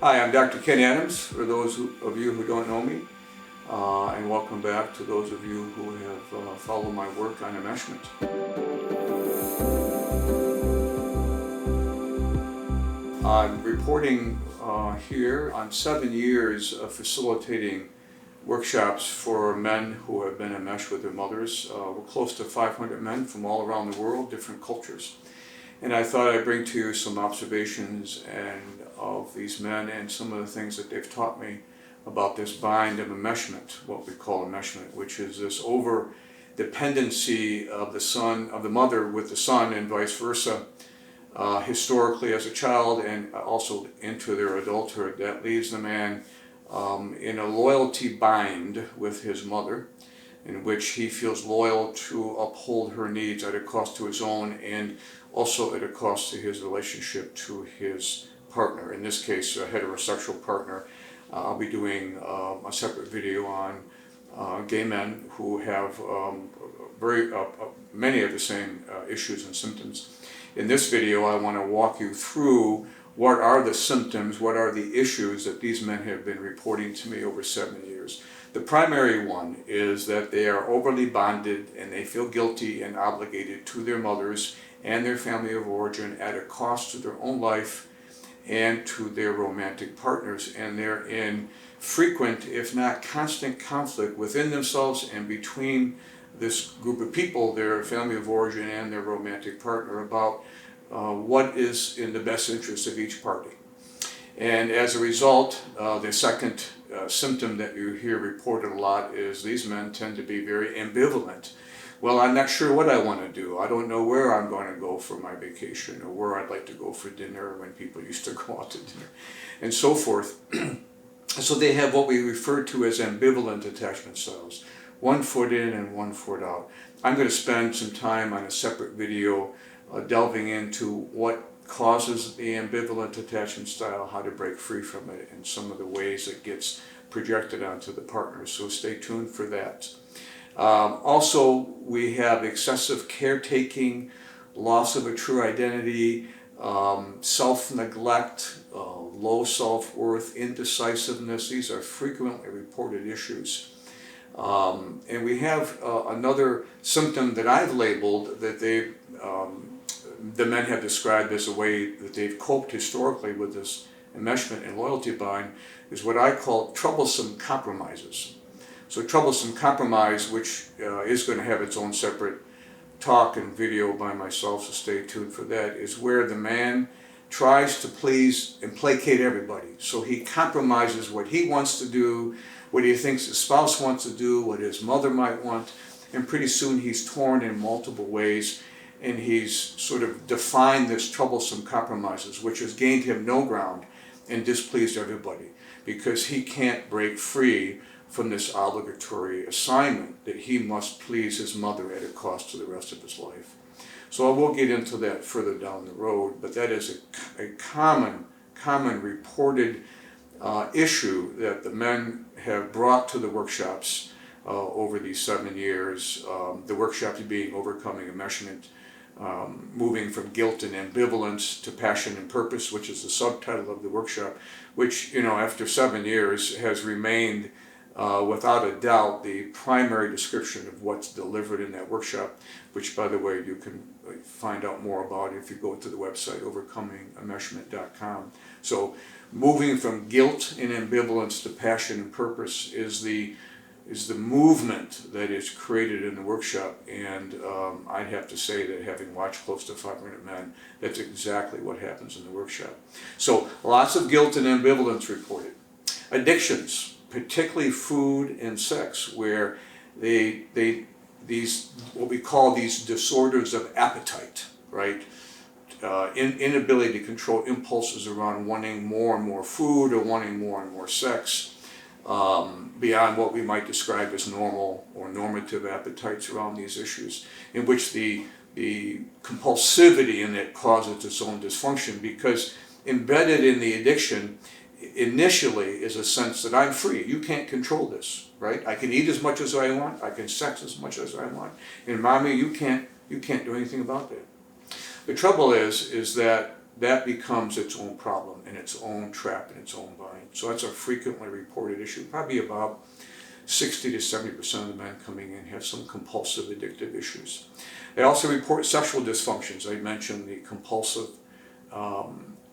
Hi, I'm Dr. Ken Adams, for those of you who don't know me, and welcome back to those of you who have followed my work on enmeshment. I'm reporting here on 7 years of facilitating workshops for men who have been enmeshed with their mothers. We're close to 500 men from all around the world, different cultures. And I thought I'd bring to you some observations of these men and some of the things that they've taught me about this bind of enmeshment, what we call enmeshment, which is this over dependency of the mother with the son and vice versa, historically as a child and also into their adulthood, that leaves the man in a loyalty bind with his mother, in which he feels loyal to uphold her needs at a cost to his own and also at a cost to his relationship to his partner, in this case a heterosexual partner. I'll be doing a separate video on gay men who have many of the same issues and symptoms. In this video I want to walk you through what are the symptoms, what are the issues that these men have been reporting to me over 7 years. The primary one is that they are overly bonded and they feel guilty and obligated to their mothers and their family of origin at a cost to their own life and to their romantic partners. And they're in frequent, if not constant, conflict within themselves and between this group of people, their family of origin and their romantic partner, about what is in the best interest of each party. And as a result, the second symptom that you hear reported a lot is these men tend to be very ambivalent. Well, I'm not sure what I want to do. I don't know where I'm going to go for my vacation or where I'd like to go for dinner when people used to go out to dinner and so forth. So they have what we refer to as ambivalent attachment styles, 1 foot in and 1 foot out. I'm going to spend some time on a separate video delving into what causes the ambivalent attachment style, how to break free from it, and some of the ways it gets projected onto the partner. So stay tuned for that. Also, we have excessive caretaking, loss of a true identity, self-neglect, low self-worth, indecisiveness. These are frequently reported issues. And we have another symptom that I've labeled that the men have described as a way that they've coped historically with this enmeshment and loyalty bind, is what I call troublesome compromises. So troublesome compromise, which is going to have its own separate talk and video by myself, so stay tuned for that, is where the man tries to please and placate everybody. So he compromises what he wants to do, what he thinks his spouse wants to do, what his mother might want, and pretty soon he's torn in multiple ways, and he's sort of defined this troublesome compromises, which has gained him no ground and displeased everybody, because he can't break free from this obligatory assignment that he must please his mother at a cost to the rest of his life. So I will get into that further down the road, but that is a common reported issue that the men have brought to the workshops over these 7 years. The workshops being overcoming enmeshment, moving from guilt and ambivalence to passion and purpose, which is the subtitle of the workshop, which, after 7 years has remained without a doubt the primary description of what's delivered in that workshop, which, by the way, you can find out more about if you go to the website overcomingenmeshment.com. So moving from guilt and ambivalence to passion and purpose is the movement that is created in the workshop, and I'd have to say that, having watched close to 500 men, that's exactly what happens in the workshop. So lots of guilt and ambivalence reported. Addictions, particularly food and sex, where these what we call these disorders of appetite, right? Inability to control impulses around wanting more and more food or wanting more and more sex, beyond what we might describe as normal or normative appetites around these issues, in which the compulsivity in it causes its own dysfunction, because embedded in the addiction initially is a sense that I'm free. You can't control this, right? I can eat as much as I want. I can sex as much as I want. And mommy, you can't do anything about that. The trouble is that that becomes its own problem and its own trap and its own bind. So that's a frequently reported issue. Probably about 60 to 70% of the men coming in have some compulsive addictive issues. They also report sexual dysfunctions. I mentioned the compulsive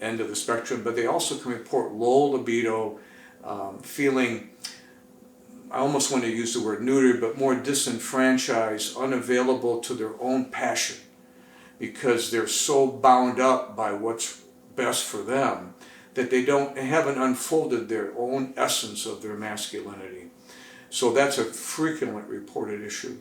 end of the spectrum, but they also can report low libido, feeling, I almost want to use the word neutered, but more disenfranchised, unavailable to their own passion, because they're so bound up by what's best for them that they haven't unfolded their own essence of their masculinity. So that's a frequently reported issue,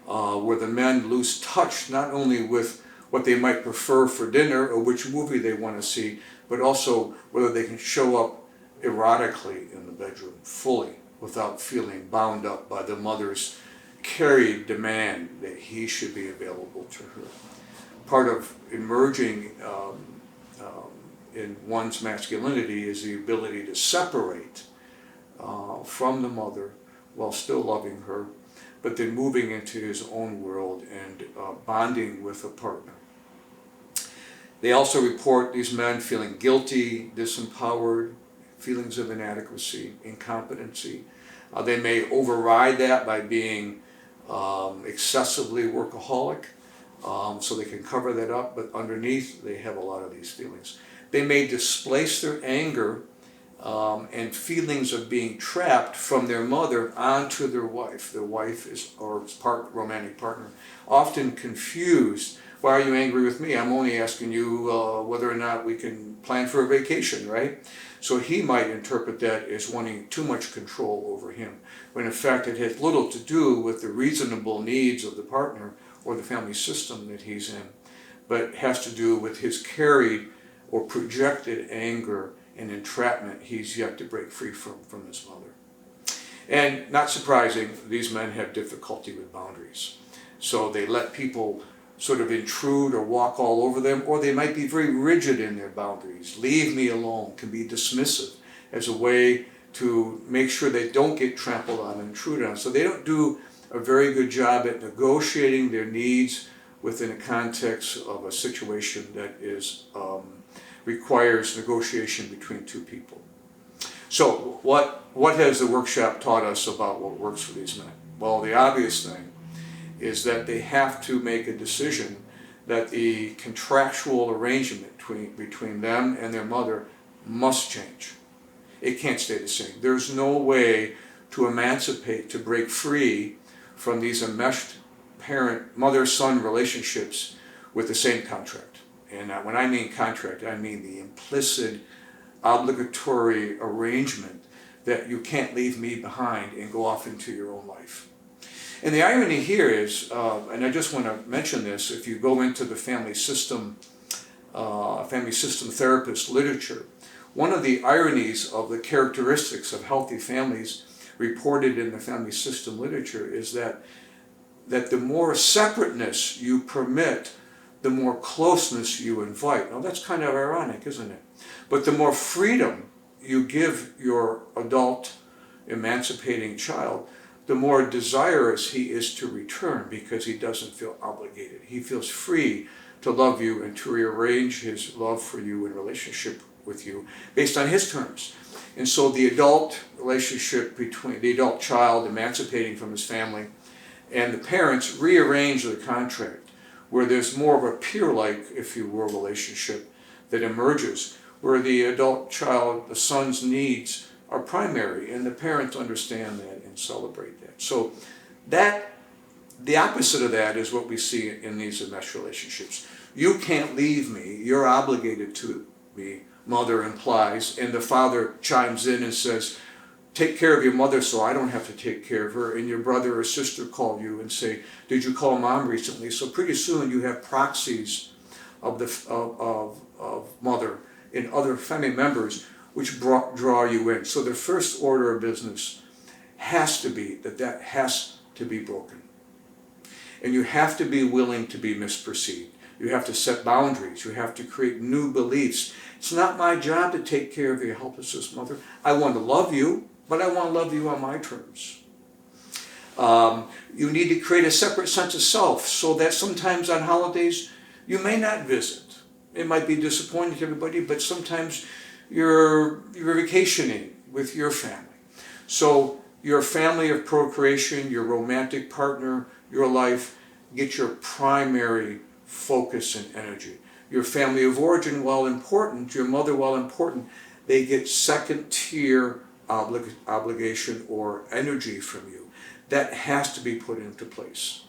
where the men lose touch not only with what they might prefer for dinner or which movie they want to see, but also whether they can show up erotically in the bedroom fully without feeling bound up by the mother's carried demand that he should be available to her. Part of emerging in one's masculinity is the ability to separate from the mother while still loving her, but then moving into his own world and bonding with a partner. They also report these men feeling guilty, disempowered, feelings of inadequacy, incompetency. They may override that by being excessively workaholic, so they can cover that up, but underneath they have a lot of these feelings. They may displace their anger and feelings of being trapped from their mother onto their wife. Their wife is, or romantic partner, often confused. Why are you angry with me? I'm only asking you whether or not we can plan for a vacation, right? So he might interpret that as wanting too much control over him, when in fact it has little to do with the reasonable needs of the partner or the family system that he's in, but has to do with his carried or projected anger and entrapment he's yet to break free from his mother. And not surprising, these men have difficulty with boundaries. So they let people sort of intrude or walk all over them, or they might be very rigid in their boundaries. Leave me alone can be dismissive as a way to make sure they don't get trampled on and intruded on. So they don't do a very good job at negotiating their needs within a context of a situation that is requires negotiation between two people. So what has the workshop taught us about what works for these men? Well, the obvious thing is that they have to make a decision that the contractual arrangement between them and their mother must change. It can't stay the same. There's no way to emancipate, to break free from these enmeshed mother-son relationships with the same contract. And when I mean contract, I mean the implicit, obligatory arrangement that you can't leave me behind and go off into your own life. And the irony here is, and I just want to mention this, if you go into the family system therapist literature, one of the ironies of the characteristics of healthy families reported in the family system literature is that the more separateness you permit, the more closeness you invite. Now that's kind of ironic, isn't it? But the more freedom you give your adult, emancipating child, the more desirous he is to return because he doesn't feel obligated. He feels free to love you and to rearrange his love for you in relationship with you based on his terms. And so the adult relationship between the adult child emancipating from his family and the parents rearrange the contract where there's more of a peer-like, if you will, relationship that emerges, where the adult child, the son's needs are primary, and the parents understand that and celebrate that. So the opposite of that is what we see in these enmeshed relationships. You can't leave me, you're obligated to me, mother implies, and the father chimes in and says, take care of your mother so I don't have to take care of her, and your brother or sister call you and say, did you call mom recently? So pretty soon you have proxies of mother and other family members which draw you in. So the first order of business has to be that has to be broken. And you have to be willing to be misperceived. You have to set boundaries. You have to create new beliefs. It's not my job to take care of your helpless mother. I want to love you, but I want to love you on my terms. You need to create a separate sense of self so that sometimes on holidays you may not visit. it might be disappointing to everybody, but sometimes you're vacationing with your family. So your family of procreation, your romantic partner, your life, get your primary focus and energy. Your family of origin, while important, your mother, while important, they get second tier obligation or energy from you. That has to be put into place.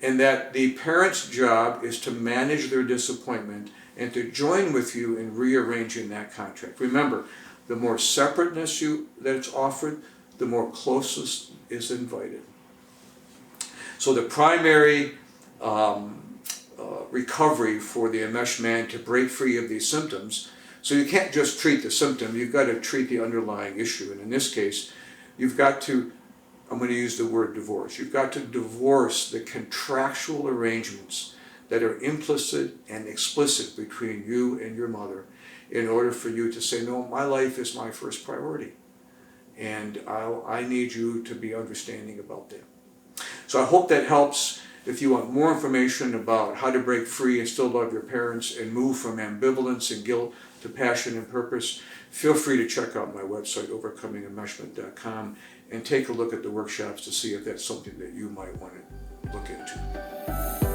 And that the parent's job is to manage their disappointment and to join with you in rearranging that contract. Remember, the more separateness that's offered, the more closeness is invited. So the primary recovery for the enmeshed man to break free of these symptoms, so you can't just treat the symptom, you've got to treat the underlying issue. And in this case, you've got to, I'm going to use the word divorce, you've got to divorce the contractual arrangements that are implicit and explicit between you and your mother in order for you to say, no, my life is my first priority. And I need you to be understanding about that. So I hope that helps. If you want more information about how to break free and still love your parents and move from ambivalence and guilt to passion and purpose, feel free to check out my website, overcomingenmeshment.com, and take a look at the workshops to see if that's something that you might want to look into.